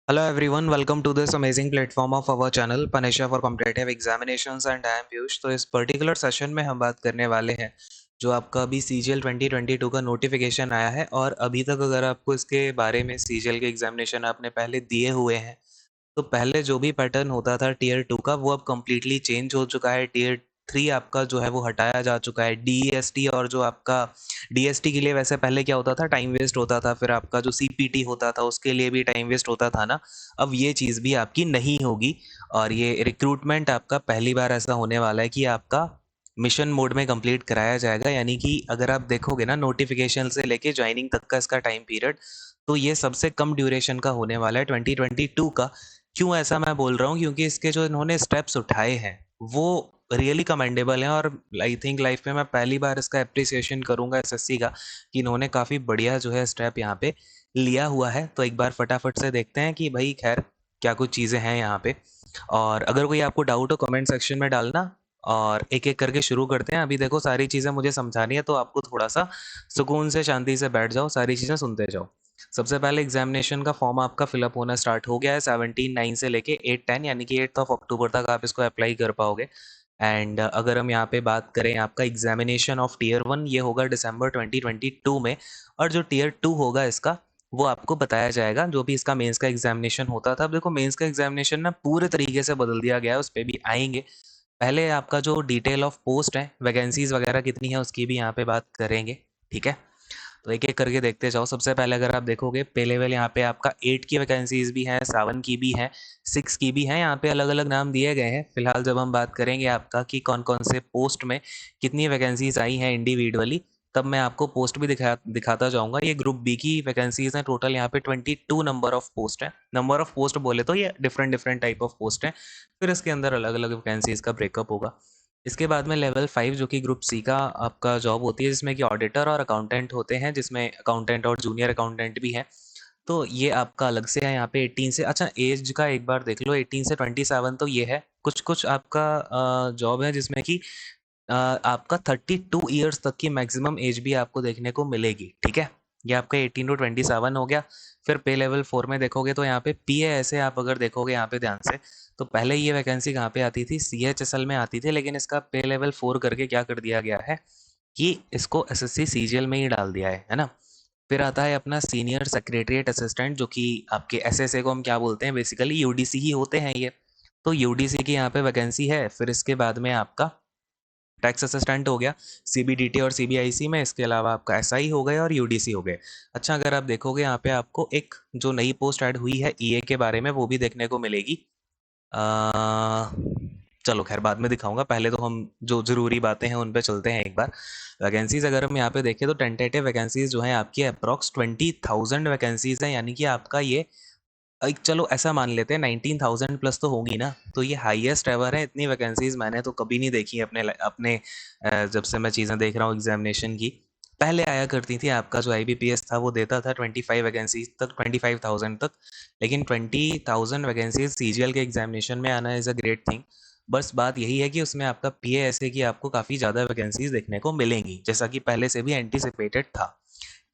Hello everyone, welcome to this amazing platform of our channel Panisha for Competitive Examinations and I am Piyush. तो इस particular session में हम बात करने वाले हैं जो आपका अभी CGL 2022 का नोटिफिकेशन आया है और अभी तक अगर आपको इसके बारे में CGL के एग्जामिनेशन आपने पहले दिए हुए हैं तो पहले जो भी पैटर्न होता था टीयर 2 का वो अब कम्प्लीटली चेंज हो चुका है। टीयर 3 आपका जो है वो हटाया जा चुका है। DEST और जो आपका DST के लिए वैसे पहले क्या होता था, टाइम वेस्ट होता था, फिर आपका जो CPT होता था उसके लिए भी टाइम वेस्ट होता था ना। अब ये चीज़ भी आपकी नहीं होगी और ये रिक्रूटमेंट आपका पहली बार ऐसा होने वाला है कि आपका मिशन मोड में कंप्लीट कराया जाएगा। यानी कि अगर आप देखोगे ना नोटिफिकेशन से लेके ज्वाइनिंग तक का इसका टाइम पीरियड, तो ये सबसे कम ड्यूरेशन का होने वाला है 2022 का। क्यों ऐसा मैं बोल रहा हूँ, क्योंकि इसके जो इन्होंने स्टेप्स उठाए हैं वो रियली कमेंडेबल हैं और आई थिंक लाइफ में मैं पहली बार इसका अप्रिसिएशन करूँगा एसएससी का कि इन्होंने काफ़ी बढ़िया जो है स्टेप यहाँ पे लिया हुआ है। तो एक बार फटाफट से देखते हैं कि भाई खैर क्या कुछ चीज़ें हैं यहाँ पे। और अगर कोई आपको डाउट हो कमेंट सेक्शन में डालना और एक एक करके शुरू करते हैं। अभी देखो सारी चीज़ें मुझे समझानी है तो आपको थोड़ा सा सुकून से शांति से बैठ जाओ, सारी चीज़ें सुनते जाओ। सबसे पहले एग्जामिनेशन का फॉर्म आपका फिलअप होना स्टार्ट हो गया है 17/9 से लेके 8/10 यानी कि 8 अक्टूबर तक आप इसको अप्लाई कर पाओगे। एंड अगर हम यहाँ पे बात करें आपका एग्जामिनेशन ऑफ टीयर 1 ये होगा दिसंबर 2022 में। और जो टीयर 2 होगा इसका वो आपको बताया जाएगा जो भी इसका मेंस का एग्जामिनेशन होता था। अब देखो मेंस का एग्जामिनेशन ना पूरे तरीके से बदल दिया गया है, उस पर भी आएंगे। पहले आपका जो डिटेल ऑफ पोस्ट है, वैकेंसीज वगैरह कितनी है उसकी भी यहाँ पे बात करेंगे। ठीक है, तो एक एक करके देखते जाओ। सबसे पहले अगर आप देखोगे पे लेवल यहाँ पे आपका 8 की वैकेंसीज भी हैं, 7 की भी हैं, 6 की भी हैं। यहाँ पे अलग अलग नाम दिए गए हैं। फिलहाल जब हम बात करेंगे आपका कि कौन कौन से पोस्ट में कितनी वैकेंसीज आई हैं इंडिविजुअली, तब मैं आपको पोस्ट भी दिखाता जाऊंगा। ये ग्रुप बी की वैकेंसीज हैं। टोटल यहाँ पे 22 नंबर ऑफ पोस्ट है। नंबर ऑफ पोस्ट बोले तो ये different different type of post हैं, फिर इसके अंदर अलग अलग वैकेंसीज का ब्रेकअप होगा। इसके बाद में लेवल 5 जो कि ग्रुप सी का आपका जॉब होती है, जिसमें कि ऑडिटर और अकाउंटेंट होते हैं, जिसमें अकाउंटेंट और जूनियर अकाउंटेंट भी हैं। तो ये आपका अलग से है। यहाँ पे 18 से, अच्छा एज का एक बार देख लो, 18 से 27 तो ये है। कुछ कुछ आपका जॉब है जिसमें कि आपका 32 ईयर्स तक की मैक्सिमम एज भी आपको देखने को मिलेगी। ठीक है, ये आपका 18 to 27 हो गया। फिर पे लेवल 4 में देखोगे तो यहाँ पे पी ए ऐसे आप अगर देखोगे यहाँ पे ध्यान से, तो पहले ये वैकेंसी कहाँ पे आती थी, CHSL में आती थी, लेकिन इसका पे लेवल 4 करके क्या कर दिया गया है कि इसको SSC CGL में ही डाल दिया है ना। फिर आता है अपना सीनियर सेक्रेटरीट असिस्टेंट, जो कि आपके SSA को हम क्या बोलते हैं, बेसिकली UDC ही होते हैं ये। तो UDC की यहाँ पे वैकेंसी है। फिर इसके बाद में आपका टैक्स असिस्टेंट हो गया CBDT और CBIC में। इसके अलावा आपका SI हो गए और UDC हो गए। अच्छा, अगर आप देखोगे यहाँ पे आपको एक जो नई पोस्ट ऐड हुई है EA के बारे में, वो भी देखने को मिलेगी। अ, चलो खैर बाद में दिखाऊंगा, पहले तो हम जो ज़रूरी बातें हैं उन पे चलते हैं एक बार। वैकेंसीज अगर हम यहाँ पे देखें तो टेंटेटिव वैकेंसीज जो हैं आपकी अप्रॉक्स 20,000 वैकेंसीज हैं। यानी कि आपका ये एक, चलो ऐसा मान लेते हैं 19,000 प्लस तो होंगी ना। तो ये हाईएस्ट एवर है। इतनी वैकेंसीज मैंने तो कभी नहीं देखी अपने जब से मैं चीज़ें देख रहा हूँ एग्जामिनेशन की। पहले आया करती थी, आपका जो IBPS था वो देता था 25 वैकेंसीज तक, 25,000 तक। लेकिन 20,000 वैकेंसीज CGL के एग्जामिनेशन में आना इज़ अ ग्रेट थिंग। बस बात यही है कि उसमें आपका PA ऐसे कि आपको काफ़ी ज़्यादा वैकेंसीज देखने को मिलेंगी, जैसा कि पहले से भी एंटिसिपेटेड था।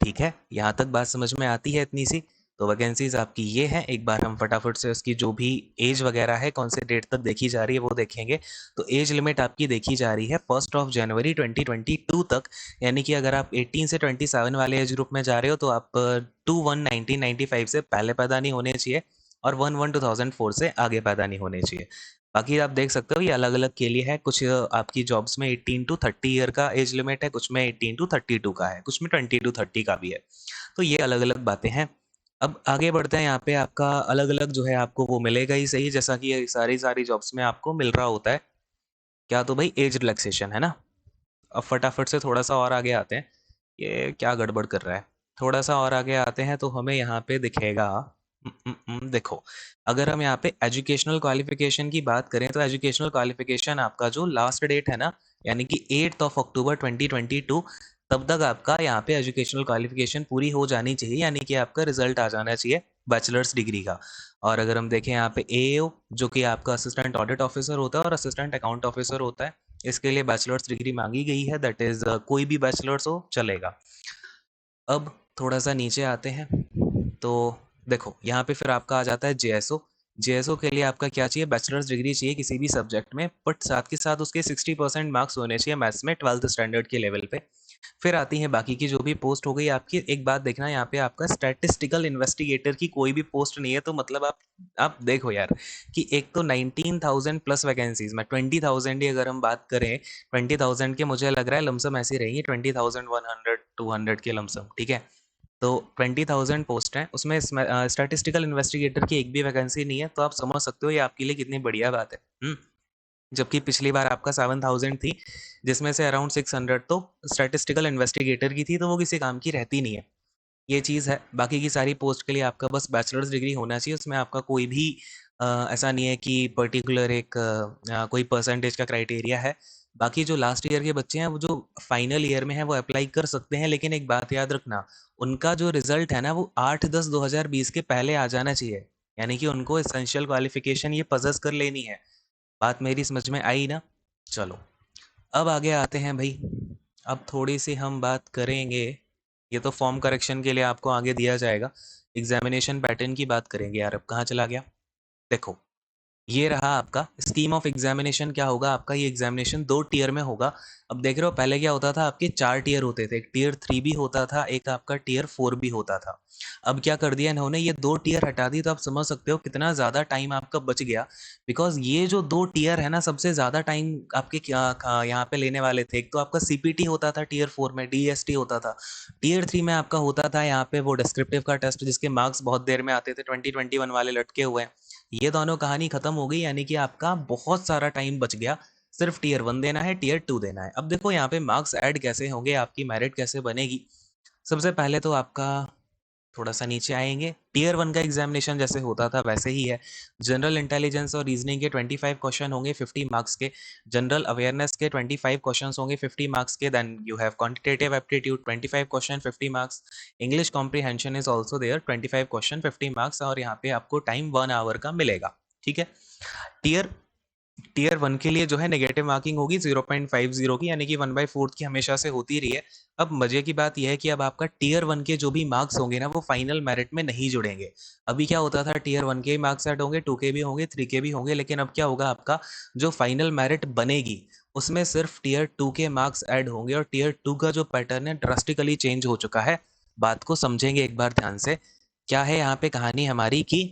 ठीक है, यहाँ तक बात समझ में आती है इतनी सी। तो वैकेंसीज आपकी ये हैं। एक बार हम फटाफट से उसकी जो भी एज वगैरह है, कौन से डेट तक देखी जा रही है, वो देखेंगे। तो एज लिमिट आपकी देखी जा रही है 1 जनवरी 2022 तक। यानी कि अगर आप 18 से 27 वाले एज ग्रुप में जा रहे हो तो आप 2/1/1995 से पहले पैदा नहीं होने चाहिए और 1/1/2004 से आगे पैदा नहीं होने चाहिए। बाकी आप देख सकते हो ये अलग अलग के लिए है। कुछ आपकी जॉब्स में 18 to 30 ईयर का एज लिमिट है, कुछ में 18 to 32 का है, कुछ में 20 to 30 का भी है। तो ये अलग अलग बातें हैं। अब आगे बढ़ते हैं। यहाँ पे आपका अलग अलग जो है आपको वो मिलेगा ही सही, जैसा कि ये सारी सारी जॉब्स में आपको मिल रहा होता है। क्या तो भाई एज रिलैक्सेशन है ना। अब फटाफट से थोड़ा सा और आगे आते हैं। ये क्या गड़बड़ कर रहा है। थोड़ा सा और आगे आते हैं तो हमें यहाँ पे दिखेगा। देखो, अगर हम यहाँ पे एजुकेशनल क्वालिफिकेशन की बात करें तो एजुकेशनल क्वालिफिकेशन आपका जो लास्ट डेट है ना, यानी कि 8 अक्टूबर 2022, तब तक आपका यहाँ पे एजुकेशनल क्वालिफिकेशन पूरी हो जानी चाहिए। यानी कि आपका रिजल्ट आ जाना चाहिए बैचलर्स डिग्री का। और अगर हम देखें यहाँ पे AAO, जो कि आपका असिस्टेंट ऑडिट ऑफिसर होता है और असिस्टेंट अकाउंट ऑफिसर होता है, इसके लिए बैचलर्स डिग्री मांगी गई है। दैट इज़ कोई भी बैचलर्स हो चलेगा। अब थोड़ा सा नीचे आते हैं तो देखो यहाँ पे फिर आपका आ जाता है जेएसओ। जेएसओ के लिए आपका क्या चाहिए, बैचलर्स डिग्री चाहिए किसी भी सब्जेक्ट में, बट साथ के साथ उसके 60% मार्क्स होने चाहिए मैथ्स में 12th स्टैंडर्ड के लेवल पे। फिर आती हैं बाकी की जो भी पोस्ट हो गई आपकी। एक बात देखना यहाँ पे आपका स्टैटिस्टिकल इन्वेस्टिगेटर की कोई भी पोस्ट नहीं है, तो मतलब आप देखो यार कि एक तो 19,000 प्लस वैकेंसीज में 20,000 ही अगर हम बात करें, 20,000 के मुझे लग रहा है लमसम ऐसी रहेंगी 20,100 200 के लमसम, ठीक है। तो 20,000 पोस्ट हैं, उसमें स्टैटिस्टिकल इन्वेस्टिगेटर की एक भी वैकेंसी नहीं है, तो आप समझ सकते हो ये आपके लिए कितनी बढ़िया बात है। जबकि पिछली बार आपका 7,000 थी, जिसमें से अराउंड 600 तो स्टैटिस्टिकल इन्वेस्टिगेटर की थी, तो वो किसी काम की रहती नहीं है। ये चीज़ है। बाकी की सारी पोस्ट के लिए आपका बस बैचलर्स डिग्री होना चाहिए, उसमें आपका कोई भी ऐसा नहीं है कि पर्टिकुलर एक कोई परसेंटेज का क्राइटेरिया है। बाकी जो लास्ट ईयर के बच्चे हैं, वो जो फाइनल ईयर में है, वो अप्लाई कर सकते हैं, लेकिन एक बात याद रखना, उनका जो रिजल्ट है ना, वो 8/10/2020 के पहले आ जाना चाहिए। यानी कि उनको एसेंशियल क्वालिफिकेशन ये पजेस कर लेनी है। बात मेरी समझ में आई ना? चलो, अब आगे आते हैं भाई। अब थोड़ी सी हम बात करेंगे, ये तो फॉर्म करेक्शन के लिए आपको आगे दिया जाएगा। एग्जामिनेशन पैटर्न की बात करेंगे यार, अब कहाँ चला गया। देखो, ये रहा आपका स्कीम ऑफ एग्जामिनेशन। क्या होगा आपका, ये एग्जामिनेशन 2 टीयर में होगा। अब देख रहे हो, पहले क्या होता था, आपके 4 टीयर होते थे, एक टीयर 3 भी होता था, एक आपका टीयर 4 भी होता था। अब क्या कर दिया इन्होंने, ये 2 टीयर हटा दी, तो आप समझ सकते हो कितना ज़्यादा टाइम आपका बच गया। बिकॉज ये जो 2 टीयर है ना, सबसे ज़्यादा टाइम आपके यहाँ पे लेने वाले थे। एक तो आपका सीपीटी होता था टीयर 4 में, डीएसटी होता था। टीयर 3 में आपका होता था यहाँ पे वो डिस्क्रिप्टिव का टेस्ट, जिसके मार्क्स बहुत देर में आते थे, 2021 वाले लटके हुए हैं। ये दोनों कहानी खत्म हो गई, यानी कि आपका बहुत सारा टाइम बच गया। सिर्फ टीयर 1 देना है, टीयर 2 देना है। अब देखो यहाँ पे मार्क्स ऐड कैसे होंगे, आपकी मेरिट कैसे बनेगी। सबसे पहले तो आपका थोड़ा सा नीचे आएंगे, टीयर 1 का एग्जामिनेशन जैसे होता था वैसे ही है। जनरल इंटेलिजेंस और रीजनिंग के 25 क्वेश्चन होंगे 50 मार्क्स के। जनरल अवेयरनेस के 25 क्वेश्चन होंगे 50 मार्क्स के। Then you have quantitative aptitude 25 question 50 marks. English comprehension is also there 25 question 50 marks, और यहाँ पे आपको टाइम 1 आवर का मिलेगा, ठीक है। टीयर टीयर 1 के लिए जो है नेगेटिव मार्किंग होगी 0.50 की, यानी कि 1/4 की हमेशा से होती रही है। अब मजे की बात यह है कि अब आपका टीयर 1 के जो भी मार्क्स होंगे ना, वो फाइनल मेरिट में नहीं जुड़ेंगे। अभी क्या होता था, टीयर 1 के मार्क्स ऐड होंगे, 2 के भी होंगे, 3 के भी होंगे, लेकिन अब क्या होगा, आपका जो फाइनल मेरिट बनेगी उसमें सिर्फ टीयर 2 के मार्क्स ऐड होंगे। और टीयर 2 का जो पैटर्न है ड्रास्टिकली चेंज हो चुका है। बात को समझेंगे एक बार ध्यान से। क्या है यहाँ पे कहानी हमारी की,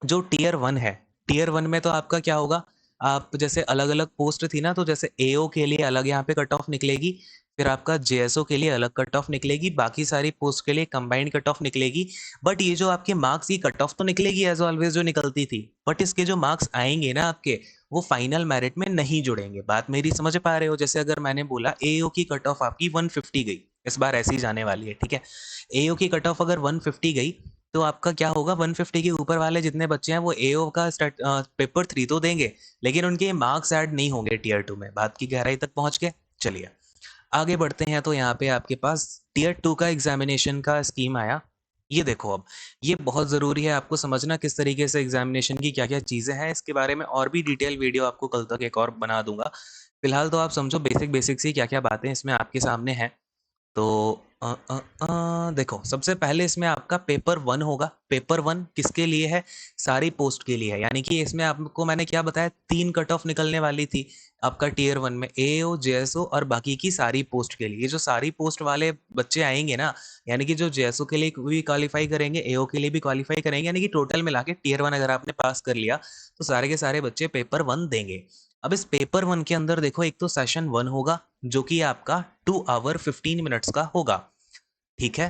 जो टीयर 1 है, टीयर 1 में तो आपका क्या होगा, आप जैसे अलग अलग पोस्ट थी ना, तो जैसे एओ के लिए अलग यहाँ पे कट ऑफ निकलेगी, फिर आपका जेएसओ के लिए अलग कट ऑफ निकलेगी, बाकी सारी पोस्ट के लिए कंबाइंड कट ऑफ निकलेगी। बट ये जो आपके मार्क्स की कट ऑफ तो निकलेगी एज ऑलवेज जो निकलती थी, बट इसके जो मार्क्स आएंगे ना आपके, वो फाइनल मेरिट में नहीं जुड़ेंगे। बात मेरी समझ पा रहे हो? जैसे अगर मैंने बोला एओ की कट ऑफ आपकी 150 गई, इस बार ऐसी जाने वाली है, ठीक है। एओ की कट ऑफ अगर 150 गई, तो आपका क्या होगा, 150 के ऊपर वाले जितने बच्चे हैं वो एओ का पेपर 3 तो देंगे, लेकिन उनके मार्क्स ऐड नहीं होंगे टीयर 2 में। बात की गहराई तक पहुंच गए? चलिए आगे बढ़ते हैं। तो यहाँ पे आपके पास टीयर 2 का एग्जामिनेशन का स्कीम आया। ये देखो, अब ये बहुत ज़रूरी है आपको समझना किस तरीके से एग्जामिनेशन की क्या क्या चीज़ें हैं। इसके बारे में और भी डिटेल वीडियो आपको कल तक एक और बना दूंगा। फिलहाल तो आप समझो बेसिक बेसिक सी क्या क्या बातें इसमें आपके सामने हैं। तो देखो, सबसे पहले इसमें आपका पेपर 1 होगा। पेपर 1 किसके लिए है? सारी पोस्ट के लिए है। यानी कि इसमें आपको मैंने क्या बताया, 3 कट ऑफ निकलने वाली थी आपका टीयर 1 में, एओ जेएसओ और बाकी की सारी पोस्ट के लिए। ये जो सारी पोस्ट वाले बच्चे आएंगे ना, यानी कि जो जेएसओ के लिए भी क्वालिफाई करेंगे, एओ के लिए भी क्वालिफाई करेंगे, यानी कि टोटल मिला के टीयर 1 अगर आपने पास कर लिया, तो सारे के सारे बच्चे पेपर 1 देंगे। अब इस पेपर 1 के अंदर देखो, एक तो सेशन 1 होगा जो कि आपका 2 आवर 15 मिनट्स का होगा, ठीक है।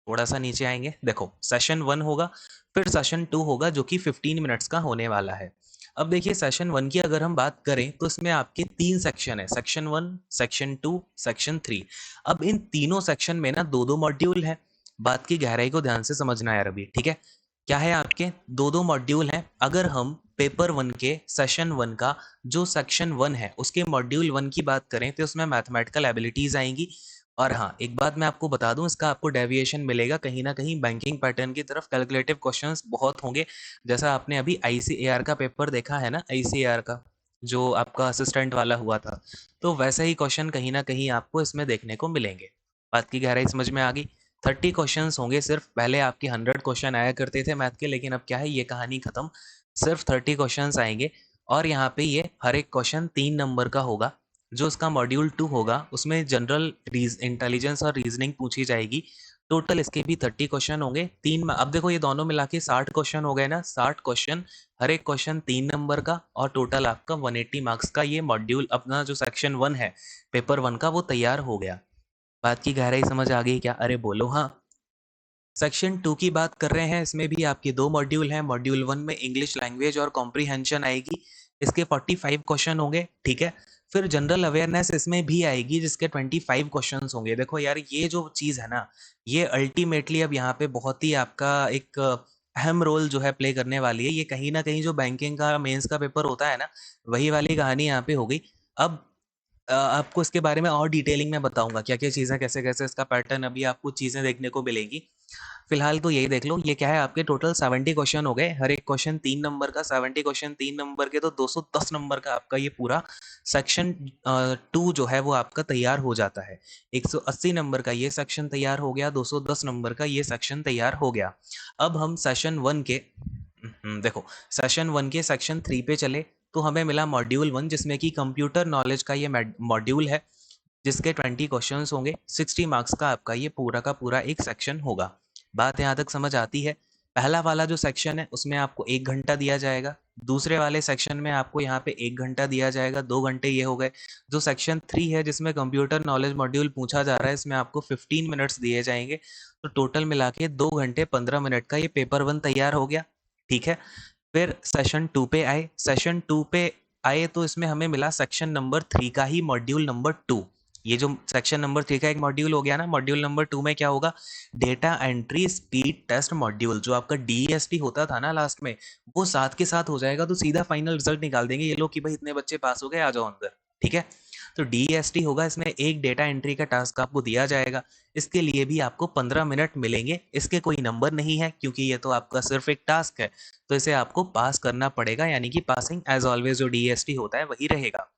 थोड़ा सा नीचे आएंगे, देखो सेशन 1 होगा, फिर सेशन 2 होगा जो कि 15 मिनट्स का होने वाला है। अब देखिए, सेशन 1 की अगर हम बात करें तो इसमें आपके 3 सेक्शन है, सेक्शन 1, सेक्शन 2, सेक्शन 3। अब इन तीनों सेक्शन में ना दो दो मॉड्यूल है। बात की गहराई को ध्यान से समझना यार अभी, ठीक है। क्या है, आपके दो दो मॉड्यूल हैं। अगर हम पेपर 1 के सेशन 1 का जो सेक्शन 1 है उसके मॉड्यूल 1 की बात करें, तो उसमें मैथमेटिकल एबिलिटीज आएंगी। और हाँ, एक बात मैं आपको बता दूं, इसका आपको डेविएशन मिलेगा कहीं ना कहीं बैंकिंग पैटर्न की तरफ। कैलकुलेटिव क्वेश्चंस बहुत होंगे, जैसा आपने अभी आईसीएआर का पेपर देखा है ना, आईसीएआर का जो आपका असिस्टेंट वाला हुआ था, तो वैसे ही क्वेश्चन कहीं ना कहीं आपको इसमें देखने को मिलेंगे। बात की गहराई समझ में आ गई? 30 क्वेश्चंस होंगे सिर्फ। पहले आपके 100 क्वेश्चन आया करते थे मैथ के, लेकिन अब क्या है, ये कहानी खत्म। सिर्फ 30 क्वेश्चंस आएंगे और यहाँ पे ये हर एक क्वेश्चन 3 नंबर का होगा। जो उसका मॉड्यूल 2 होगा उसमें जनरल इंटेलिजेंस और रीजनिंग पूछी जाएगी। टोटल इसके भी 30 क्वेश्चन होंगे। अब देखो ये दोनों मिला के 60 क्वेश्चन हो गए ना, 60 क्वेश्चन, हर एक क्वेश्चन 3 नंबर का, और टोटल आपका 180 मार्क्स का ये मॉड्यूल अपना जो सेक्शन 1 है पेपर 1 का, वो तैयार हो गया। बात की गहराई समझ आ गई क्या? अरे बोलो हाँ। सेक्शन 2 की बात कर रहे हैं, इसमें भी आपके 2 मॉड्यूल हैं। मॉड्यूल 1 में इंग्लिश लैंग्वेज और कॉम्प्रीहेंशन आएगी, इसके 45 क्वेश्चन होंगे, ठीक है। फिर जनरल अवेयरनेस इसमें भी आएगी, जिसके 25 क्वेश्चंस होंगे। देखो यार, ये जो चीज़ है ना, ये अल्टीमेटली अब यहाँ पे बहुत ही आपका एक अहम रोल जो है प्ले करने वाली है। ये कहीं ना कहीं जो बैंकिंग का मेंस का पेपर होता है ना, वही वाली कहानी यहाँ पे हो गई। अब आपको इसके बारे में और डिटेलिंग में बताऊंगा, क्या क्या चीज़ें, कैसे कैसे इसका पैटर्न, अभी आपको चीज़ें देखने को मिलेगी। फिलहाल तो यही देख लो, ये क्या है, आपके टोटल 70 क्वेश्चन हो गए, हर एक क्वेश्चन 3 नंबर का। 70 क्वेश्चन 3 नंबर के, तो 210 नंबर का आपका ये पूरा सेक्शन 2 जो है वो आपका तैयार हो जाता है। 180 नंबर का ये सेक्शन तैयार हो गया, 210 नंबर का ये सेक्शन तैयार हो गया। अब हम सेशन 1 के देखो, सेशन 1 के सेक्शन 3 पे चले तो हमें मिला मॉड्यूल 1, जिसमें कि कंप्यूटर नॉलेज का ये मॉड्यूल है, जिसके 20 क्वेश्चंस होंगे। 60 मार्क्स का आपका ये पूरा का पूरा एक सेक्शन होगा। बात यहाँ तक समझ आती है? पहला वाला जो सेक्शन है उसमें आपको 1 घंटा दिया जाएगा, दूसरे वाले सेक्शन में आपको यहाँ पे 1 घंटा दिया जाएगा, 2 घंटे ये हो गए। जो सेक्शन 3 है, जिसमें कंप्यूटर नॉलेज मॉड्यूल पूछा जा रहा है, इसमें आपको 15 मिनट्स दिए जाएंगे। तो टोटल मिला के 2 घंटे 15 मिनट का ये पेपर 1 तैयार हो गया, ठीक है। फिर सेशन 2 पे आए, सेशन 2 पे आए तो इसमें हमें मिला सेक्शन नंबर 3 का ही मॉड्यूल नंबर 2। ये जो सेक्शन नंबर 3 का एक मॉड्यूल हो गया ना, मॉड्यूल नंबर 2 में क्या होगा, data entry speed test module. जो आपका डीएसटी होता था ना लास्ट में, वो साथ के साथ हो जाएगा, तो सीधा फाइनल रिजल्ट निकाल देंगे ये लोग कि भाई इतने बच्चे पास हो गए, आ जाओ अंदर, ठीक है। तो डीएसटी होगा, इसमें एक डेटा एंट्री का टास्क आपको दिया जाएगा। इसके लिए भी आपको 15 मिनट मिलेंगे। इसके कोई नंबर नहीं है, क्योंकि ये तो आपका सिर्फ एक टास्क है, तो इसे आपको पास करना पड़ेगा, यानी कि पासिंग एज ऑलवेज जो डीएसटी होता है वही रहेगा।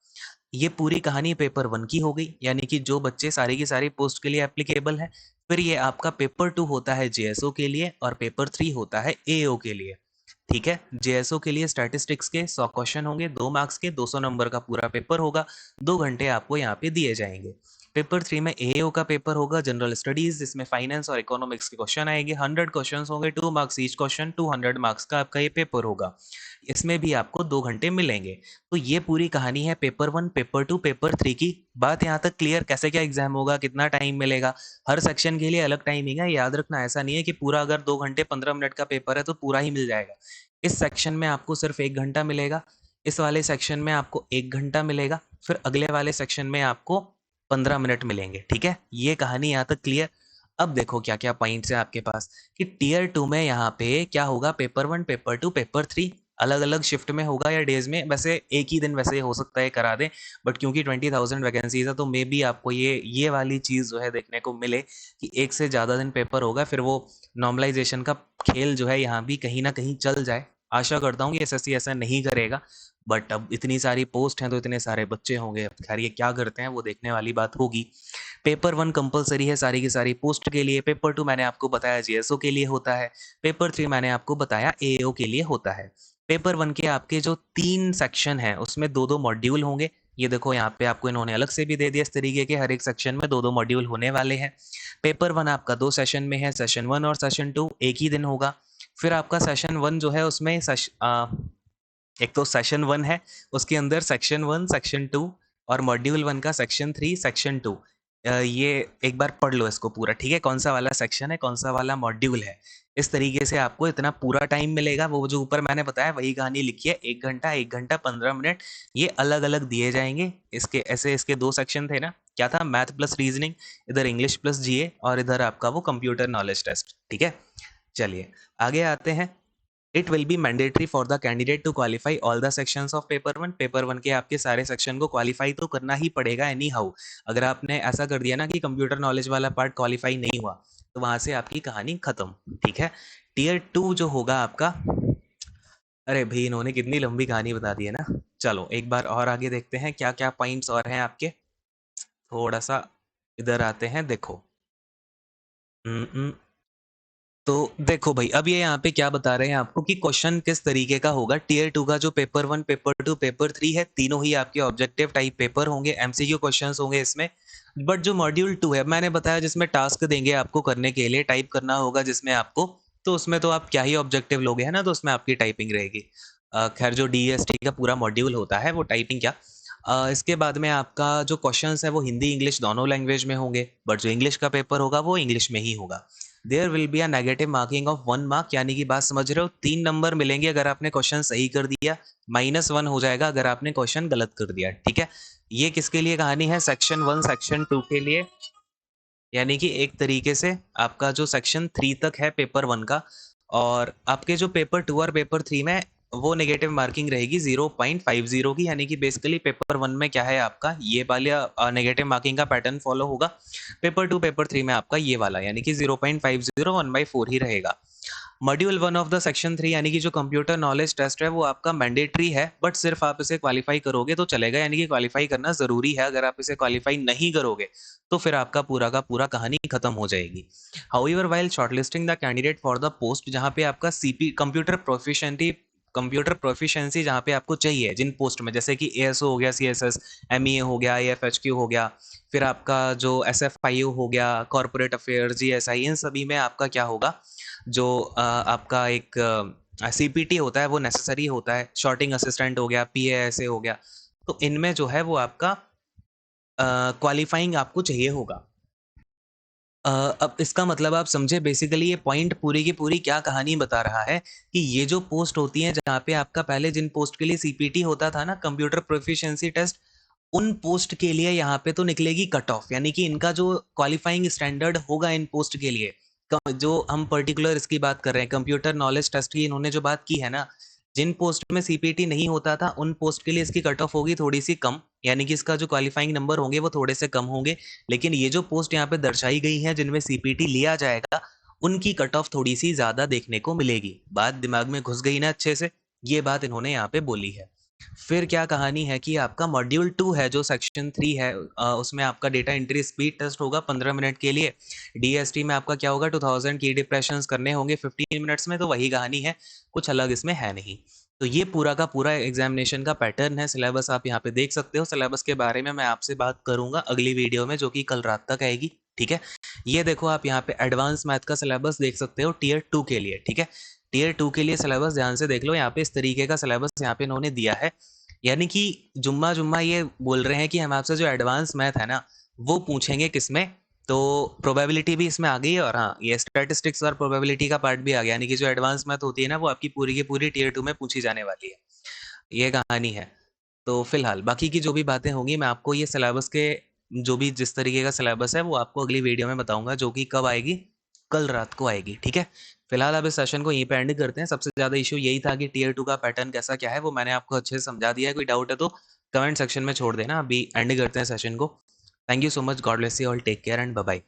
ये पूरी कहानी पेपर 1 की हो गई, यानी कि जो बच्चे सारी की सारी पोस्ट के लिए एप्लीकेबल है। फिर ये आपका पेपर 2 होता है जेएसओ के लिए, और पेपर 3 होता है एओ के लिए, ठीक है। जेएसओ के लिए स्टैटिस्टिक्स के 100 क्वेश्चन होंगे, 2 मार्क्स के, 200 नंबर का पूरा पेपर होगा, 2 घंटे आपको यहाँ पे दिए जाएंगे। पेपर 3 में एओ का पेपर होगा, जनरल स्टडीज, जिसमें फाइनेंस और इकोनॉमिक्स के क्वेश्चन आएंगे। 100 क्वेश्चन होंगे, 2 मार्क्स ईच क्वेश्चन, 200 मार्क्स का आपका ये पेपर होगा। इसमें भी आपको 2 घंटे मिलेंगे। तो ये पूरी कहानी है पेपर 1, पेपर 2, पेपर 3 की। बात यहाँ तक क्लियर? कैसे क्या एग्जाम होगा, कितना टाइम मिलेगा, हर सेक्शन के लिए अलग टाइमिंग है, याद रखना। ऐसा नहीं है कि पूरा अगर 2 घंटे 15 मिनट का पेपर है तो पूरा ही मिल जाएगा। इस सेक्शन में आपको सिर्फ 1 घंटा मिलेगा, इस वाले सेक्शन में आपको 1 घंटा मिलेगा, फिर अगले वाले सेक्शन में आपको 15 मिनट मिलेंगे, ठीक है। ये कहानी यहाँ तक क्लियर? अब देखो क्या क्या पॉइंट्स है आपके पास, कि टीयर 2 में यहाँ पे क्या होगा, पेपर 1, पेपर 2, पेपर 3 अलग अलग शिफ्ट में होगा या डेज में। वैसे एक ही दिन वैसे हो सकता है करा दें, बट क्योंकि 20,000 वैकेंसीज है तो मे बी आपको ये वाली चीज़ जो है देखने को मिले कि एक से ज़्यादा दिन पेपर होगा। फिर वो नॉर्मलाइजेशन का खेल जो है यहाँ भी कहीं ना कहीं चल जाए। आशा करता हूँ कि एसएससी ऐसा नहीं करेगा, बट अब इतनी सारी पोस्ट हैं तो इतने सारे बच्चे होंगे, अब खैर ये क्या करते हैं वो देखने वाली बात होगी। पेपर 1 कंपलसरी है सारी की सारी पोस्ट के लिए, पेपर 2 मैंने आपको बताया जीएसओ के लिए होता है, पेपर 3 मैंने आपको बताया एओ के लिए होता है। पेपर 1 के आपके जो 3 सेक्शन हैं उसमें 2-2 मॉड्यूल होंगे। ये देखो यहाँ पे आपको इन्होंने अलग से भी दे दिया, इस तरीके के हर एक सेक्शन में 2-2 मॉड्यूल होने वाले हैं। पेपर 1 आपका 2 सेशन में है, सेशन 1 और सेशन 2 एक ही दिन होगा। फिर आपका सेशन 1 जो है उसमें एक तो सेशन 1 है, उसके अंदर सेक्शन 1, सेक्शन 2 और मॉड्यूल 1 का सेक्शन 3, सेक्शन 2। ये एक बार पढ़ लो इसको पूरा, ठीक है, कौन सा वाला सेक्शन है, कौन सा वाला मॉड्यूल है। इस तरीके से आपको इतना पूरा टाइम मिलेगा। वो जो ऊपर मैंने बताया वही कहानी लिखी है, 1 घंटा 1 घंटा 15 मिनट, ये अलग अलग दिए जाएंगे। इसके ऐसे इसके 2 सेक्शन थे ना, क्या था, मैथ प्लस रीजनिंग, इधर इंग्लिश प्लस जीए, और इधर आपका वो कंप्यूटर नॉलेज टेस्ट, ठीक है। चलिए आगे आते हैं। It will be mandatory for the candidate to qualify all the sections of paper 1। Paper 1 के आपके सारे सेक्शन को क्वालिफाई तो करना ही पड़ेगा एनी हाउ। अगर आपने ऐसा कर दिया ना कि कंप्यूटर नॉलेज वाला पार्ट क्वालिफाई नहीं हुआ, तो वहां से आपकी कहानी खत्म, ठीक है। टीयर 2 जो होगा आपका, अरे भाई इन्होंने कितनी लंबी कहानी बता दी है ना। चलो एक बार और आगे देखते हैं क्या क्या पॉइंट्स और हैं आपके। थोड़ा सा इधर आते हैं, देखो तो देखो भाई, अब ये यहाँ पे क्या बता रहे हैं आपको कि क्वेश्चन किस तरीके का होगा। टियर 2 का जो पेपर 1, पेपर 2, पेपर 3 है, तीनों ही आपके ऑब्जेक्टिव टाइप पेपर होंगे, एमसीक्यू क्वेश्चंस होंगे इसमें। बट जो मॉड्यूल 2 है, मैंने बताया जिसमें टास्क देंगे आपको करने के लिए, टाइप करना होगा जिसमें आपको, तो उसमें तो आप क्या ही ऑब्जेक्टिव लोगे, है ना, तो उसमें आपकी टाइपिंग रहेगी। खैर जो डीएसटी का पूरा मॉड्यूल होता है वो टाइपिंग क्या, इसके बाद में आपका जो क्वेश्चंस है वो हिंदी इंग्लिश दोनों लैंग्वेज में होंगे, बट जो इंग्लिश का पेपर होगा वो इंग्लिश में ही होगा। There will be a negative marking of 1 mark, यानी कि बात समझ रहे हो, 3 नंबर मिलेंगे अगर आपने क्वेश्चन सही कर दिया, -1 हो जाएगा अगर आपने क्वेश्चन गलत कर दिया, ठीक है। ये किसके लिए कहानी है, सेक्शन 1 सेक्शन 2 के लिए, यानी कि एक तरीके से आपका जो सेक्शन 3 तक है पेपर 1 का। और आपके जो पेपर 2 और पेपर 3 में वो नेगेटिव मार्किंग रहेगी 0.50 की, यानी कि बेसिकली पेपर 1 में क्या है आपका ये वाला नेगेटिव मार्किंग का पैटर्न फॉलो होगा, पेपर 2 पेपर 3 में आपका ये वाला, यानी कि 0.50 1/4 ही रहेगा। मॉड्यूल 1 ऑफ द सेक्शन 3 यानी कि जो कंप्यूटर नॉलेज टेस्ट है वो आपका मैंडेटरी है, बट सिर्फ आप इसे क्वालिफाई करोगे तो चलेगा, यानी कि क्वालिफाई करना जरूरी है। अगर आप इसे क्वालिफाई नहीं करोगे तो फिर आपका पूरा का पूरा कहानी खत्म हो जाएगी। However while shortlisting the candidate for the post, जहां पे आपका सीपी कंप्यूटर प्रोफिशिएंसी जहां पे आपको चाहिए जिन पोस्ट में, जैसे कि एएसओ हो गया, सीएसएस, एमईए हो गया, एएफएचक्यू हो गया, फिर आपका जो एसएफआईओ हो गया, कॉर्पोरेट अफेयर्स, जीएसआई, इन सभी में आपका क्या होगा, जो आपका एक सीपीटी होता है वो नेसेसरी होता है, शॉर्टिंग असिस्टेंट हो गया, पीएएसए हो गया, तो इनमें जो है वो आपका क्वालिफाइंग आपको चाहिए होगा। अब इसका मतलब आप समझे, बेसिकली ये पॉइंट पूरी की पूरी क्या कहानी बता रहा है कि ये जो पोस्ट होती है जहाँ पे आपका पहले जिन पोस्ट के लिए सीपीटी होता था ना, कंप्यूटर प्रोफिशिएंसी टेस्ट, उन पोस्ट के लिए यहाँ पे तो निकलेगी कट ऑफ, यानी कि इनका जो क्वालिफाइंग स्टैंडर्ड होगा इन पोस्ट के लिए, जो हम पर्टिकुलर इसकी बात कर रहे हैं कंप्यूटर नॉलेज टेस्ट की, इन्होंने जो बात की है ना, जिन पोस्ट में सीपीटी नहीं होता था उन पोस्ट के लिए इसकी कट ऑफ होगी थोड़ी सी कम, यानी कि इसका जो क्वालिफाइंग नंबर होंगे वो थोड़े से कम होंगे। लेकिन ये जो पोस्ट यहाँ पे दर्शाई गई हैं जिनमें सीपीटी लिया जाएगा, उनकी कट ऑफ थोड़ी सी ज्यादा देखने को मिलेगी। बात दिमाग में घुस गई ना अच्छे से, ये बात इन्होंने यहाँ पे बोली है। फिर क्या कहानी है कि आपका मॉड्यूल 2 है जो सेक्शन 3 है, उसमें आपका डेटा एंट्री स्पीड टेस्ट होगा 15 मिनट के लिए। डीएसटी में आपका क्या होगा, 2000 की डिप्रेशंस करने होंगे 15 मिनट्स में, तो वही कहानी है, कुछ अलग इसमें है नहीं। तो ये पूरा का पूरा एग्जामिनेशन का पैटर्न है। सिलेबस आप यहाँ पे देख सकते हो। सिलेबस के बारे में मैं आपसे बात करूंगा अगली वीडियो में, जो कि कल रात तक आएगी, ठीक है। ये देखो आप यहाँ पे एडवांस मैथ का सिलेबस देख सकते हो टियर 2 के लिए, ठीक है। टियर 2 के लिए सिलेबस ध्यान से देख लो, यहाँ पे इस तरीके का सिलेबस यहाँ पे इन्होंने दिया है, यानी कि जुम्मा जुम्मा ये बोल रहे हैं कि हम आपसे जो एडवांस मैथ है ना वो पूछेंगे किसमें, तो प्रोबेबिलिटी भी इसमें आ गई है, और हाँ ये स्टैटिस्टिक्स और प्रोबेबिलिटी का पार्ट भी आ गया, यानी कि जो एडवांस मैथ होती है ना वो आपकी पूरी की पूरी टियर 2 में पूछी जाने वाली है। ये कहानी है। तो फिलहाल बाकी की जो भी बातें होंगी मैं आपको ये सिलेबस के, जो भी जिस तरीके का सिलेबस है वो आपको अगली वीडियो में बताऊंगा, जो कि कब आएगी, कल रात को आएगी, ठीक है। फिलहाल अब इस सेशन को यहीं पे एंड करते हैं। सबसे ज़्यादा इशू यही था कि टियर 2 का पैटर्न कैसा क्या है वो मैंने आपको अच्छे से समझा दिया है। कोई डाउट है तो कमेंट सेक्शन में छोड़ देना। अभी एंड करते हैं सेशन को। Thank you so much, God bless you all, take care and bye bye.